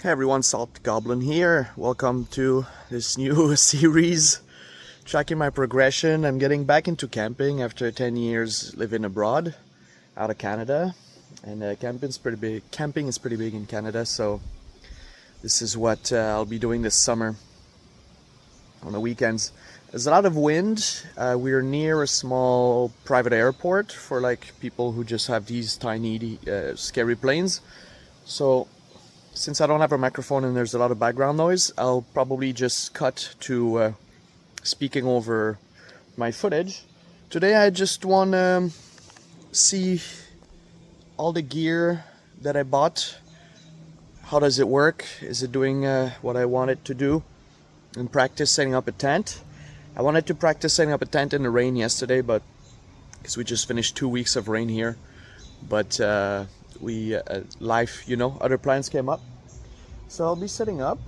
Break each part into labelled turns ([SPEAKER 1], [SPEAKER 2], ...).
[SPEAKER 1] Hey everyone, Salt Goblin here. Welcome to this new series. Tracking my progression. I'm getting back into camping after 10 years living abroad, out of Canada. And camping's pretty big. Camping is pretty big in Canada, so this is what I'll be doing this summer on the weekends. There's a lot of wind. We're near a small private airport for like people who just have these tiny, scary planes. So since I don't have a microphone and there's a lot of background noise, I'll probably just cut to speaking over my footage. Today I just want to see all the gear that I bought. How does it work? Is it doing what I want it to do? And practice setting up a tent. I wanted to practice setting up a tent in the rain yesterday, but because we just finished 2 weeks of rain here. But life, other plans came up. So I'll be setting up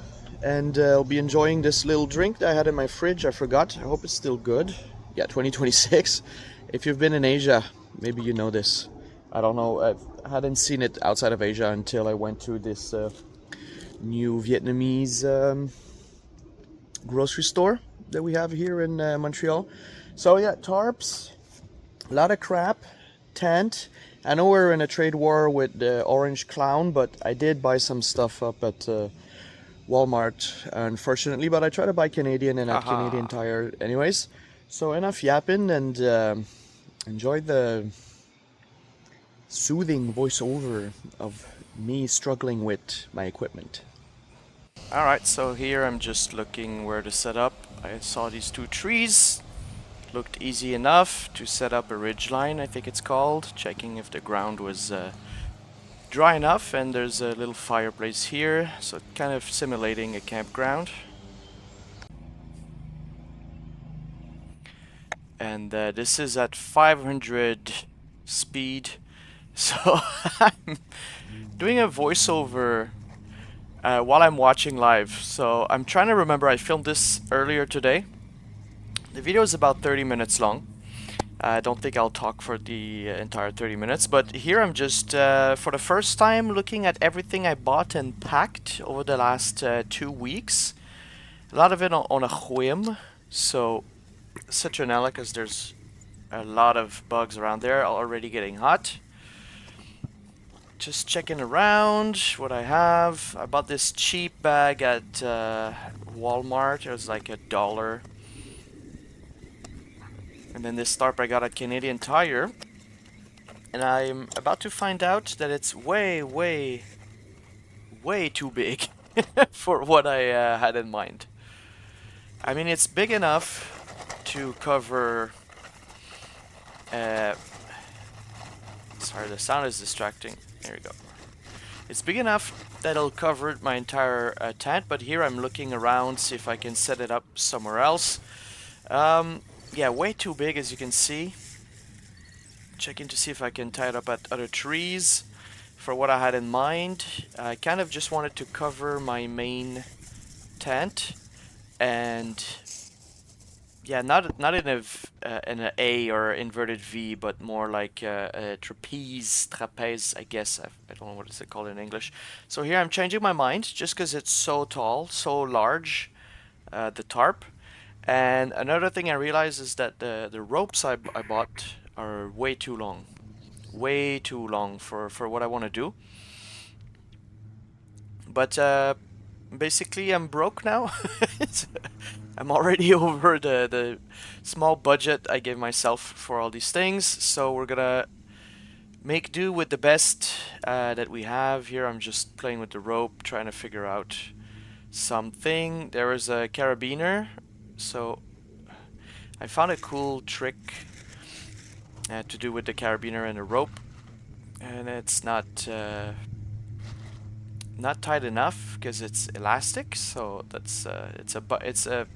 [SPEAKER 1] and I'll be enjoying this little drink that I had in my fridge. I forgot. I hope it's still good. Yeah, 2026. If you've been in Asia, maybe you know this. I don't know. I hadn't seen it outside of Asia until I went to this new Vietnamese grocery store that we have here in Montreal. So yeah, tarps, a lot of crap, tent. I know we're in a trade war with the Orange Clown, but I did buy some stuff up at Walmart, unfortunately. But I try to buy Canadian and at Canadian
[SPEAKER 2] Haha.
[SPEAKER 1] Tire anyways. So enough yapping and enjoy the soothing voiceover of me struggling with my equipment.
[SPEAKER 2] Alright, so here I'm just looking where to set up. I saw these two trees. Looked easy enough to set up a ridge line, I think it's called. Checking if the ground was dry enough, and there's a little fireplace here, so kind of simulating a campground. And this is at 500 speed, so I'm doing a voiceover while I'm watching live. So I'm trying to remember, I filmed this earlier today. The video is about 30 minutes long. I don't think I'll talk for the entire 30 minutes, but here I'm just, for the first time, looking at everything I bought and packed over the last 2 weeks. A lot of it on a whim, so citronella, because there's a lot of bugs around there, already getting hot. Just checking around what I have. I bought this cheap bag at Walmart. It was like $1. And then this tarp I got at Canadian Tire. And I'm about to find out that it's way, way, way too big for what I had in mind. I mean, it's big enough to cover... sorry, the sound is distracting. There we go. It's big enough that it'll cover my entire tent, but here I'm looking around, see if I can set it up somewhere else. Yeah, way too big, as you can see. Checking to see if I can tie it up at other trees for what I had in mind. I kind of just wanted to cover my main tent, and yeah, not in an A or inverted V, but more like a trapeze, I guess. I don't know what it's called in English. So here I'm changing my mind just because it's so tall, so large, the tarp. And another thing I realized is that the ropes I bought are way too long. Way too long for what I want to do. But basically I'm broke now. I'm already over the small budget I gave myself for all these things, so we're gonna make do with the best that we have. Here I'm just playing with the rope, trying to figure out something. There is a carabiner, so I found a cool trick to do with the carabiner and the rope, and it's not tight enough because it's elastic, so that's it's a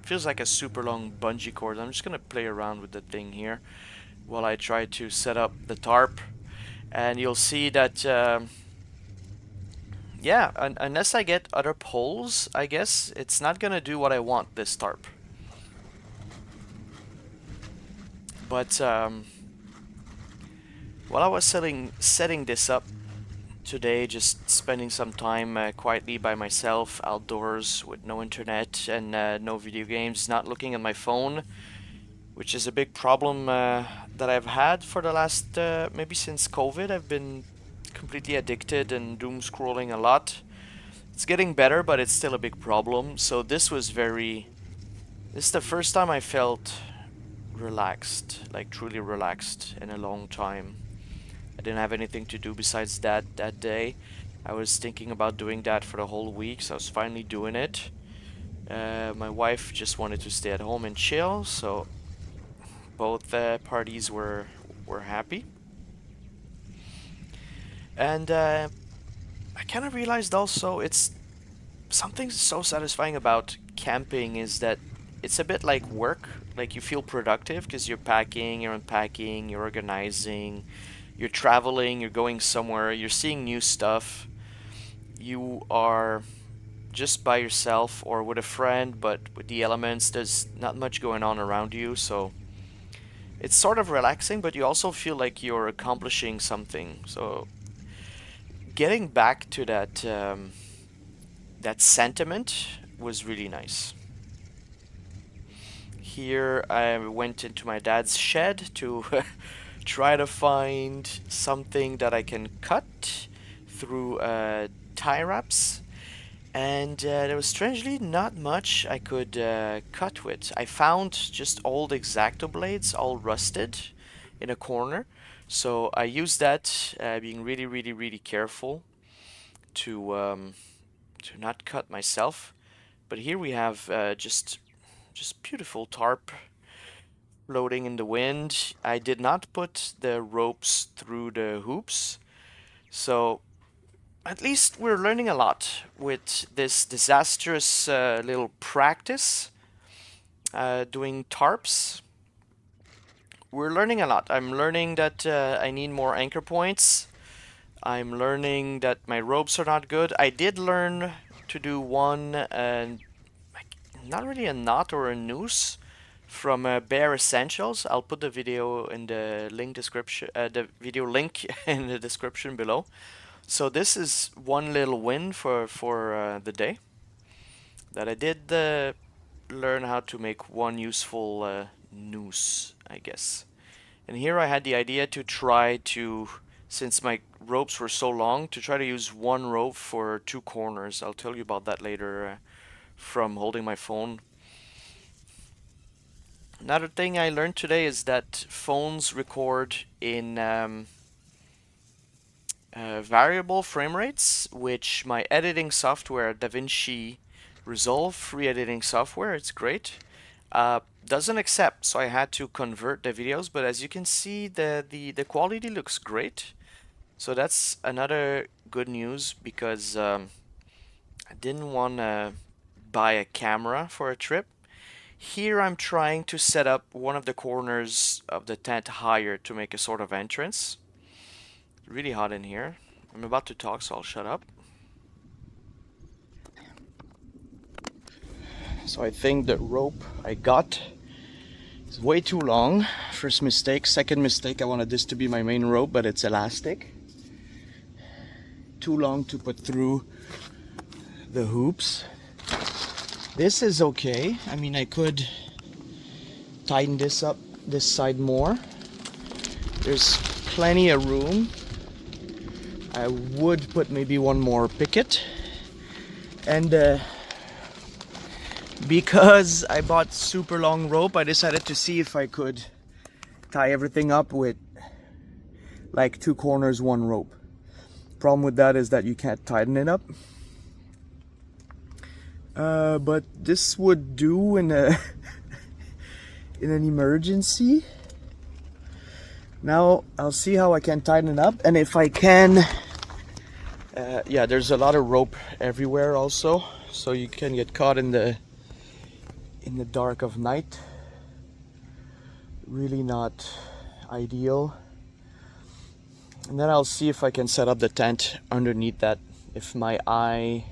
[SPEAKER 2] feels like a super long bungee cord. I'm just gonna play around with the thing here while I try to set up the tarp, and you'll see that yeah, unless I get other poles, I guess it's not gonna do what I want, this tarp. But while I was setting this up, today, just spending some time quietly by myself outdoors with no internet and no video games, not looking at my phone, which is a big problem that I've had for the last maybe since COVID. I've been completely addicted and doom scrolling a lot. It's getting better, but it's still a big problem. So this is the first time I felt relaxed, like truly relaxed in a long time. I didn't have anything to do besides that day. I was thinking about doing that for the whole week, so I was finally doing it. My wife just wanted to stay at home and chill, so both parties were happy. And I kind of realized also it's something so satisfying about camping is that it's a bit like work. Like you feel productive because you're packing, you're unpacking, you're organizing, you're traveling, you're going somewhere, you're seeing new stuff. You are just by yourself or with a friend, but with the elements, there's not much going on around you, so it's sort of relaxing, but you also feel like you're accomplishing something. So getting back to that sentiment was really nice. Here I went into my dad's shed to try to find something that I can cut through tie wraps, and there was strangely not much I could cut with. I found just old X-Acto blades, all rusted, in a corner. So I used that, being really, really, really careful to not cut myself. But here we have just beautiful tarp floating in the wind. I did not put the ropes through the hoops, so at least we're learning a lot with this disastrous little practice doing tarps. We're learning a lot. I'm learning that I need more anchor points. I'm learning that my ropes are not good. I did learn to do one, like, not really a knot or a noose from Bear Essentials. I'll put the video in the link description, the video link in the description below. So this is one little win for the day that I did learn how to make one useful noose, I guess. And here I had the idea to try to, since my ropes were so long, to try to use one rope for two corners. I'll tell you about that later from holding my phone. Another thing I learned today is that phones record in variable frame rates, which my editing software, DaVinci Resolve free editing software, it's great, doesn't accept. So I had to convert the videos, but as you can see, the quality looks great. So that's another good news because I didn't want to buy a camera for a trip. Here I'm trying to set up one of the corners of the tent higher to make a sort of entrance. It's really hot in here. I'm about to talk, so I'll shut up. So I think the rope I got is way too long. First mistake. Second mistake, I wanted this to be my main rope, but it's elastic. Too long to put through the hoops. This is okay. I mean, I could tighten this up this side more. There's plenty of room. I would put maybe one more picket. And because I bought super long rope, I decided to see if I could tie everything up with like two corners, one rope. Problem with that is that you can't tighten it up. But this would do in a in an emergency. Now I'll see how I can tighten it up, and if I can, yeah, there's a lot of rope everywhere also, so you can get caught in the dark of night. Really not ideal. And then I'll see if I can set up the tent underneath that. If my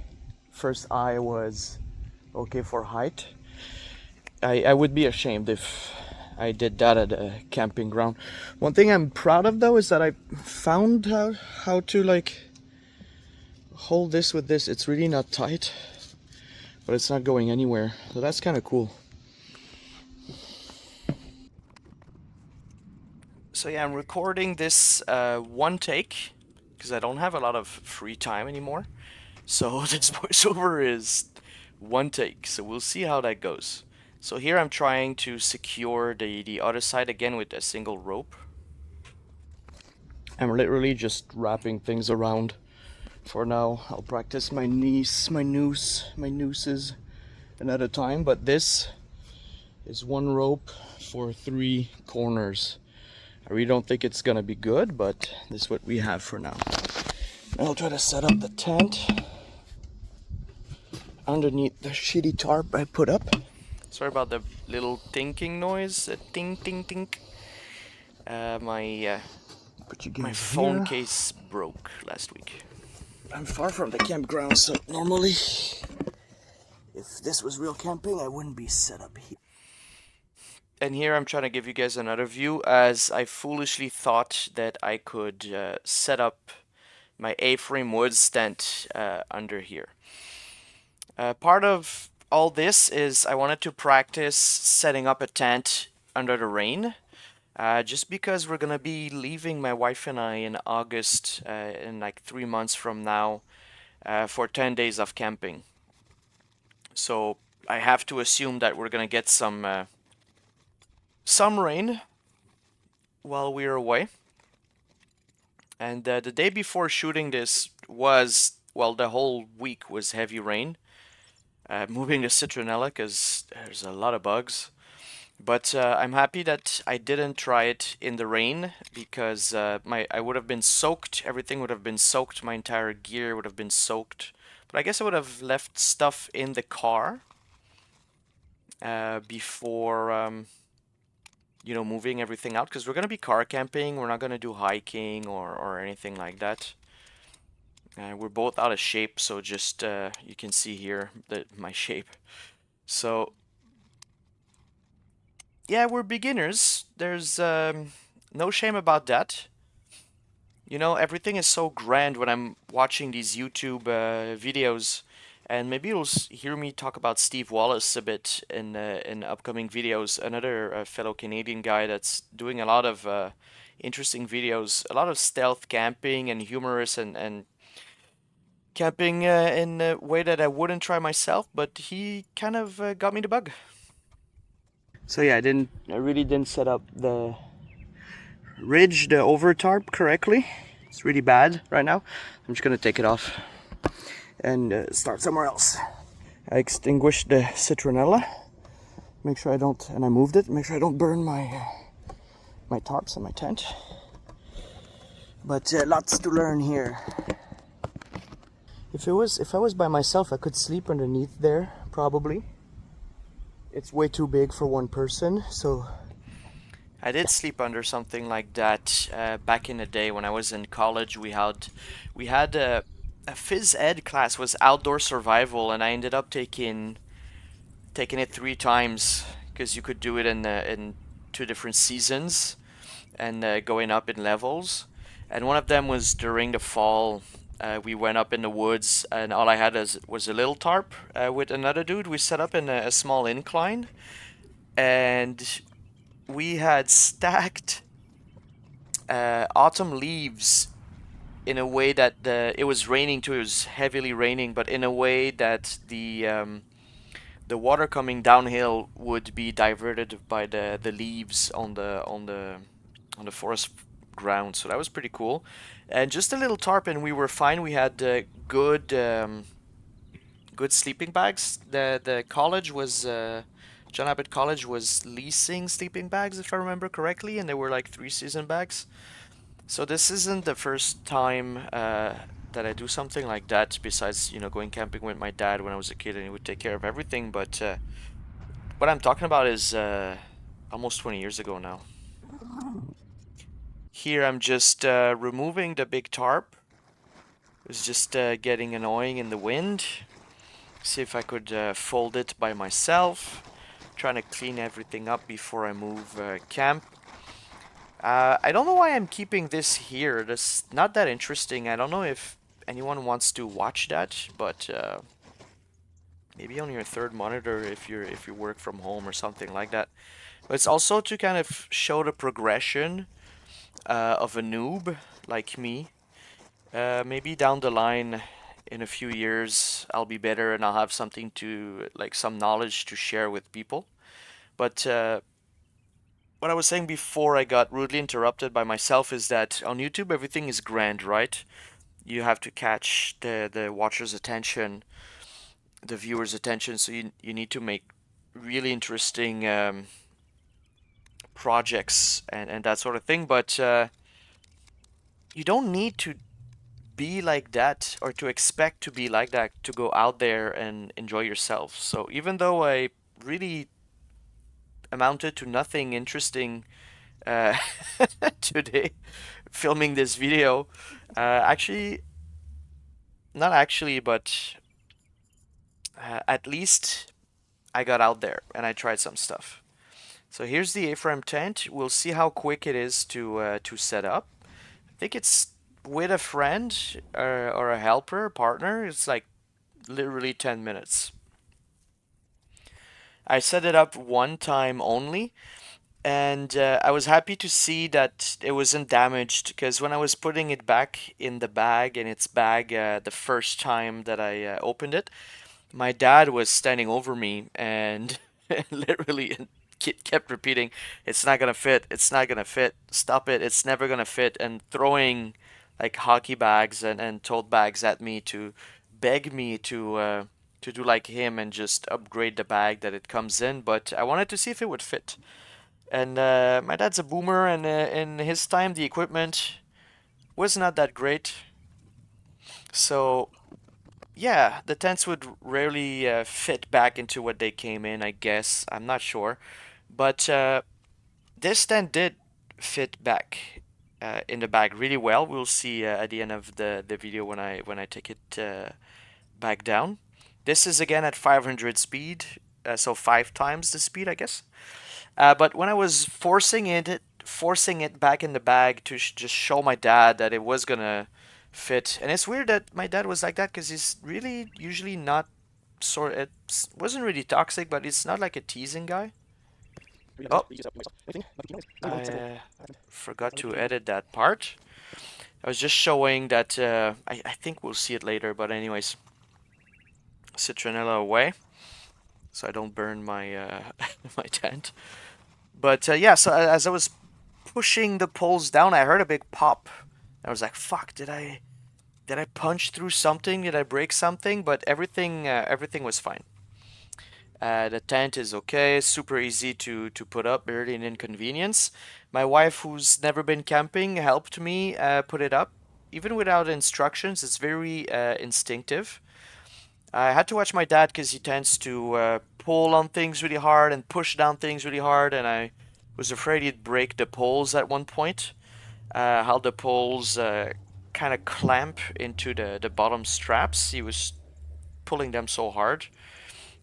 [SPEAKER 2] first eye was okay for height, I would be ashamed if I did that at a camping ground. One thing I'm proud of though is that I found how to like
[SPEAKER 1] hold this with this. It's really not tight, but it's not going anywhere. So that's kind of cool.
[SPEAKER 2] So yeah, I'm recording this one take because I don't have a lot of free time anymore. So this voiceover is one take. So we'll see how that goes. So here I'm trying to secure the other side again with a single rope.
[SPEAKER 1] I'm literally just wrapping things around for now. I'll practice my nooses another time, but this is one rope for 3 corners. I really don't think it's gonna be good, but this is what we have for now. I'll try to set up the tent underneath the shitty tarp I put up.
[SPEAKER 2] Sorry about the little tinking noise. Ting ting tink.
[SPEAKER 1] Put you
[SPEAKER 2] My
[SPEAKER 1] guys
[SPEAKER 2] phone
[SPEAKER 1] here.
[SPEAKER 2] case broke last week.
[SPEAKER 1] I'm far from the campground, so normally, if this was real camping, I wouldn't be set up here.
[SPEAKER 2] And here I'm trying to give you guys another view, as I foolishly thought that I could set up my A-frame wood tent under here. Part of all this is I wanted to practice setting up a tent under the rain. Just because we're gonna be leaving, my wife and I, in August, in like 3 months from now, for 10 days of camping. So I have to assume that we're gonna get some rain while we're away. And the day before shooting this was, well, the whole week was heavy rain. Moving the citronella because there's a lot of bugs. But I'm happy that I didn't try it in the rain because I would have been soaked. Everything would have been soaked. My entire gear would have been soaked. But I guess I would have left stuff in the car before moving everything out, because we're gonna be car camping. We're not gonna do hiking or anything like that. We're both out of shape, so just you can see here my shape. So yeah, we're beginners. There's no shame about that. You know, everything is so grand when I'm watching these YouTube videos, and maybe you'll hear me talk about Steve Wallace a bit in upcoming videos. Another fellow Canadian guy that's doing a lot of interesting videos, a lot of stealth camping and humorous and camping in a way that I wouldn't try myself, but he kind of got me the bug.
[SPEAKER 1] So yeah, I really didn't set up the ridge, the over tarp correctly. It's really bad right now. I'm just gonna take it off and start somewhere else. I extinguished the citronella. Make sure I don't, and I moved it. Make sure I don't burn my tarps and my tent. But lots to learn here. If I was by myself, I could sleep underneath there probably. It's way too big for one person, so
[SPEAKER 2] I did sleep under something like that back in the day when I was in college. We had a phys ed class, was outdoor survival, and I ended up taking it 3 times because you could do it in 2 different seasons and going up in levels. And one of them was during the fall. We went up in the woods, and all I had was a little tarp with another dude. We set up in a small incline, and we had stacked autumn leaves in a way that it was raining too. It was heavily raining, but in a way that the water coming downhill would be diverted by the leaves on the forest ground. So that was pretty cool. And just a little tarp, and we were fine. We had good sleeping bags. The college was John Abbott College was leasing sleeping bags, if I remember correctly, and they were like 3 season bags. So this isn't the first time that I do something like that. Besides, going camping with my dad when I was a kid, and he would take care of everything. But what I'm talking about is almost 20 years ago now. Here I'm just removing the big tarp. It was just getting annoying in the wind. See if I could fold it by myself. Trying to clean everything up before I move camp. I don't know why I'm keeping this here. That's not that interesting. I don't know if anyone wants to watch that, but maybe on your third monitor if you work from home or something like that. But it's also to kind of show the progression of a noob like me. Maybe down the line, in a few years, I'll be better and I'll have something to, like, some knowledge to share with people. But what I was saying before I got rudely interrupted by myself is that on YouTube everything is grand, right? You have to catch the watcher's attention, the viewer's attention, so you need to make really interesting projects and that sort of thing. But you don't need to be like that or to expect to be like that to go out there and enjoy yourself. So even though I really amounted to nothing interesting uh, today filming this video, actually, not actually, but at least I got out there and I tried some stuff. So here's the A-frame tent. We'll see how quick it is to set up. I think it's with a friend or a helper, partner. It's like literally 10 minutes. I set it up one time only, and I was happy to see that it wasn't damaged because when I was putting it back in the bag, in its bag, the first time that I opened it, my dad was standing over me and literally kept repeating, "It's not gonna fit. It's not gonna fit. Stop it. It's never gonna fit," and throwing like hockey bags and tote bags at me to beg me to do like him and just upgrade the bag that it comes in. But I wanted to see if it would fit. And my dad's a boomer, and in his time, the equipment was not that great. So yeah, the tents would rarely fit back into what they came in, I guess. I'm not sure. But this tent did fit back in the bag really well. We'll see at the end of the video when I take it back down. This is again at 500 speed, so 5 times the speed, I guess. But when I was forcing it back in the bag to just show my dad that it was gonna fit, and it's weird that my dad was like that because he's really usually not sort. It wasn't really toxic, but it's not like a teasing guy. Oh, I forgot to edit that part. I was just showing that. I think we'll see it later, but anyways, citronella away, so I don't burn my my tent. But yeah, so as I was pushing the poles down, I heard a big pop. I was like, "Fuck! Did I punch through something? Did I break something?" But everything was fine. The tent is okay, super easy to put up, barely an inconvenience. My wife, who's never been camping, helped me put it up. Even without instructions, it's very instinctive. I had to watch my dad because he tends to pull on things really hard and push down things really hard, and I was afraid he'd break the poles at one point. How the poles kind of clamp into the bottom straps. He was pulling them so hard.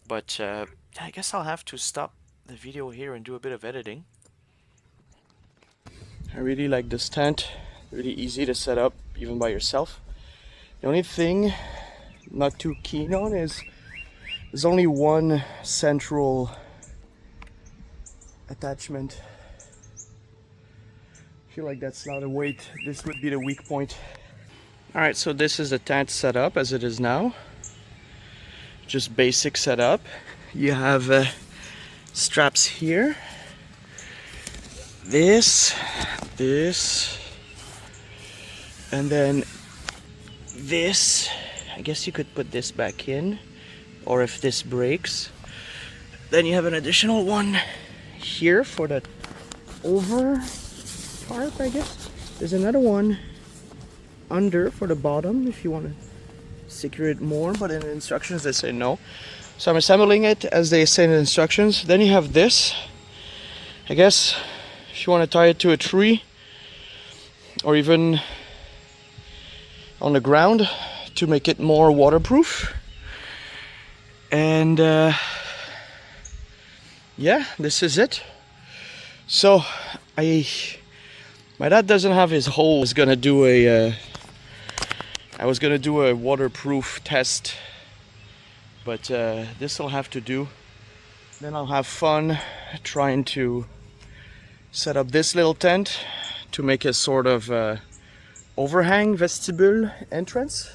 [SPEAKER 2] But I guess I'll have to stop the video here and do a bit of editing. I really like this tent. Really easy to set up even by yourself. The only thing I'm not too keen on is there's only one central attachment. I feel like that's not a weight. This would be the weak point. Alright, so this is the tent set up as it is now. Just basic setup. You have straps here. This, and then this. I guess you could put this back in, or if this breaks, then you have an additional one here for the over tarp, I guess. There's another one under for the bottom if you want to secure it more, but in the instructions they say no. So I'm assembling it as they say in the instructions. Then you have this. I guess if you want to tie it to a tree or even on the ground to make it more waterproof. And yeah, this is it. So my dad doesn't have his hole. He's gonna do a
[SPEAKER 1] I was gonna do a waterproof test, but this will have to do. Then I'll have fun trying to set up this little tent to make a sort of overhang vestibule entrance.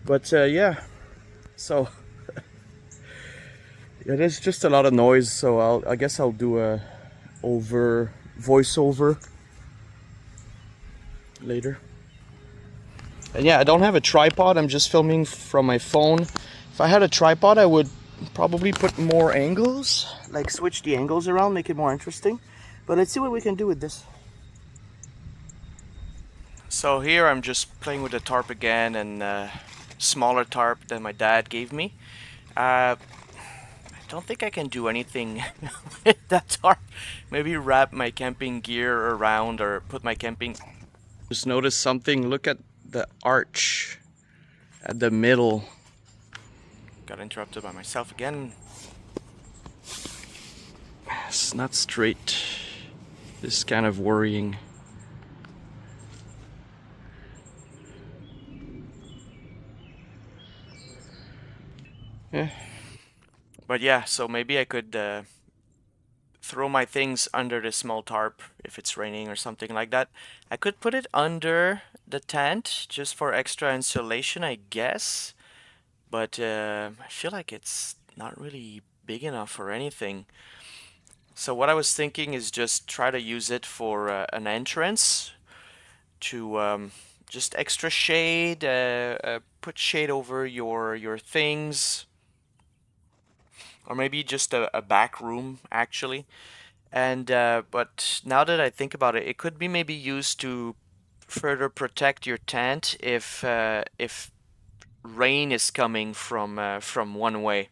[SPEAKER 1] But yeah, so it is just a lot of noise. So I guess I'll do a voiceover later. And yeah, I don't have a tripod. I'm just filming from my phone. If I had a tripod, I would probably put more angles, like switch the angles around, make it more interesting. But let's see what we can do with this.
[SPEAKER 2] So here I'm just playing with the tarp again, and smaller tarp than my dad gave me. I don't think I can do anything with that tarp. Maybe wrap my camping gear around or put my camping...
[SPEAKER 1] Just notice something. Look at the arch at the middle.
[SPEAKER 2] Got interrupted by myself again.
[SPEAKER 1] It's not straight. This is kind of worrying. Yeah.
[SPEAKER 2] But yeah, so maybe I could throw my things under the small tarp if it's raining or something like that. I could put it under the tent just for extra insulation, I guess. But I feel like it's not really big enough for anything. So what I was thinking is just try to use it for an entrance to just extra shade, put shade over your things, or maybe just a back room actually. And but now that I think about it, it could be maybe used to further protect your tent if rain is coming from one way,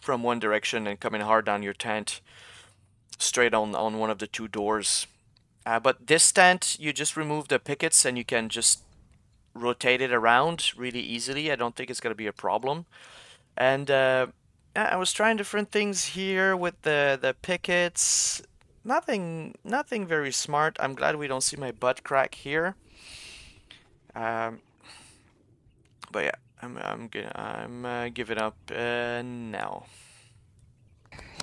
[SPEAKER 2] from one direction and coming hard down your tent, straight on one of the two doors. But this tent, you just remove the pickets and you can just rotate it around really easily. I don't think it's gonna be a problem. And yeah, I was trying different things here with the pickets. Nothing very smart. I'm glad we don't see my butt crack here. Um, but yeah, I'm giving up now.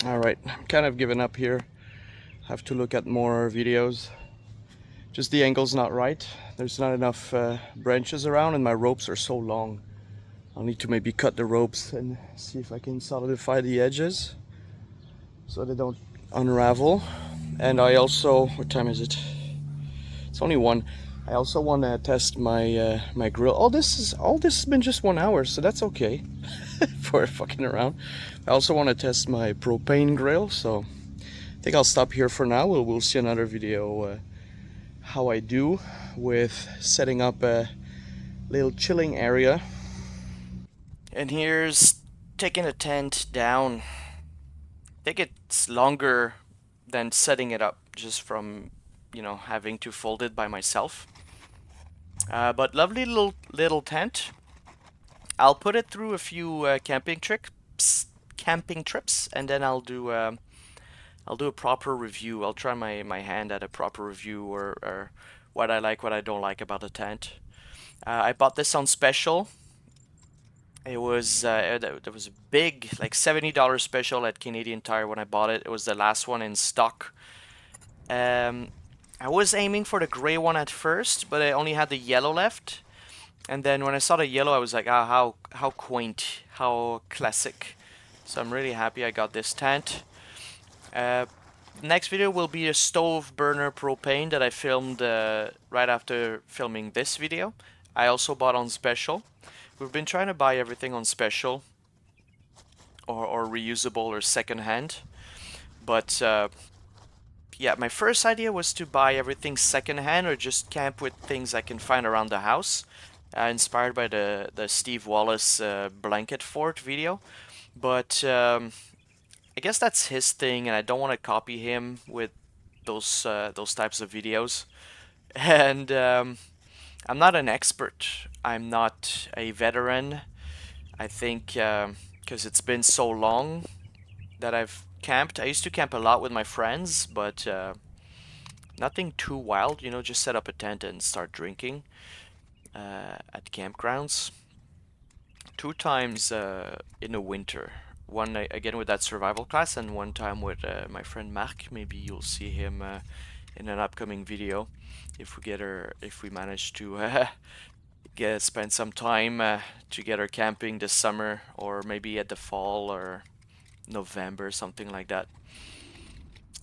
[SPEAKER 1] All right, I'm kind of giving up here. Have to look at more videos. Just the angle's not right. There's not enough branches around, and my ropes are so long. I'll need to maybe cut the ropes and see if I can solidify the edges so they don't unravel. And I also, what time is it? It's only 1. I also want to test my my grill. All this has been just 1 hour, so that's okay for fucking around. I also want to test my propane grill, so I think I'll stop here for now. We'll see another video how I do with setting up a little chilling area.
[SPEAKER 2] And here's taking a tent down. I think it's longer than setting it up just from, having to fold it by myself. But lovely little tent. I'll put it through a few camping trips, and then I'll do a proper review. I'll try my hand at a proper review or what I like, what I don't like about the tent. I bought this on special. It was there was a big, like $70 special at Canadian Tire when I bought it. It was the last one in stock. I was aiming for the gray one at first, but I only had the yellow left. And then when I saw the yellow, I was like, ah, how quaint, how classic. So I'm really happy I got this tent. Next video will be a stove burner propane that I filmed right after filming this video. I also bought on special. We've been trying to buy everything on special or reusable or secondhand. But yeah, my first idea was to buy everything secondhand or just camp with things I can find around the house. Inspired by the Steve Wallace blanket fort video. But I guess that's his thing, and I don't want to copy him with those types of videos. And I'm not an expert. I'm not a veteran. I think because it's been so long that I've camped. I used to camp a lot with my friends, but nothing too wild. Just set up a tent and start drinking. at campgrounds. 2 times in the winter. One again with that survival class, and one time with my friend Mark. Maybe you'll see him in an upcoming video if we manage to spend some time together camping this summer, or maybe at the fall or November, something like that.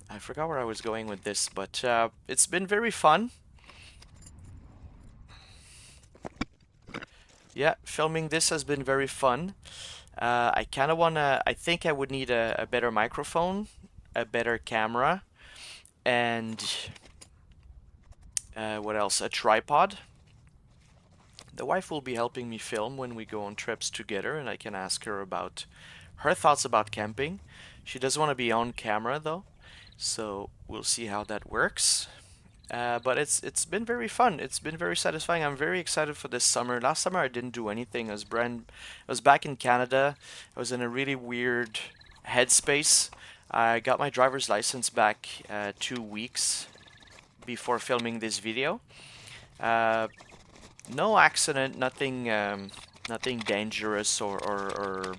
[SPEAKER 2] I forgot where I was going with this, but it's been very fun. Yeah, filming this has been very fun. I kind of wanna. I think I would need a better microphone, a better camera, and what else? A tripod. The wife will be helping me film when we go on trips together, and I can ask her about her thoughts about camping. She doesn't want to be on camera though, so we'll see how that works. But it's been very fun. It's been very satisfying. I'm very excited for this summer. Last summer I didn't do anything. I was back in Canada. I was in a really weird headspace. I got my driver's license back 2 weeks before filming this video. Uh, no accident, nothing dangerous or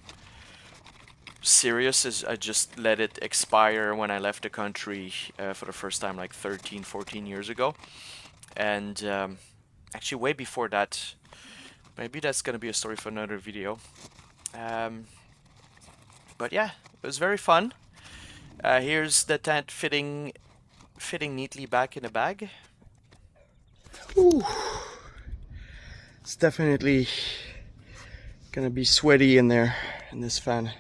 [SPEAKER 2] serious. Is I just let it expire when I left the country for the first time like 13, 14 years ago. And actually way before that, maybe that's gonna be a story for another video. Um, but yeah, it was very fun. Here's the tent fitting neatly back in the bag.
[SPEAKER 1] Ooh, it's definitely gonna be sweaty in there in this fan.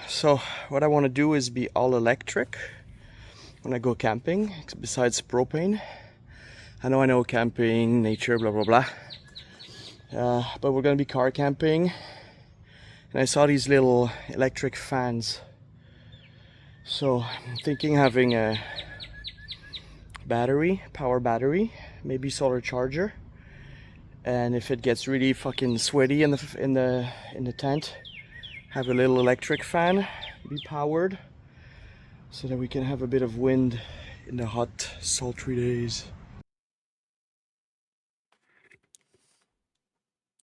[SPEAKER 1] So what I want to do is be all electric when I go camping, besides propane. I know camping, nature, blah blah blah. But we're gonna be car camping, and I saw these little electric fans. So I'm thinking having a power battery, maybe solar charger. And if it gets really fucking sweaty in the tent, have a little electric fan, be powered, so that we can have a bit of wind in the hot, sultry days.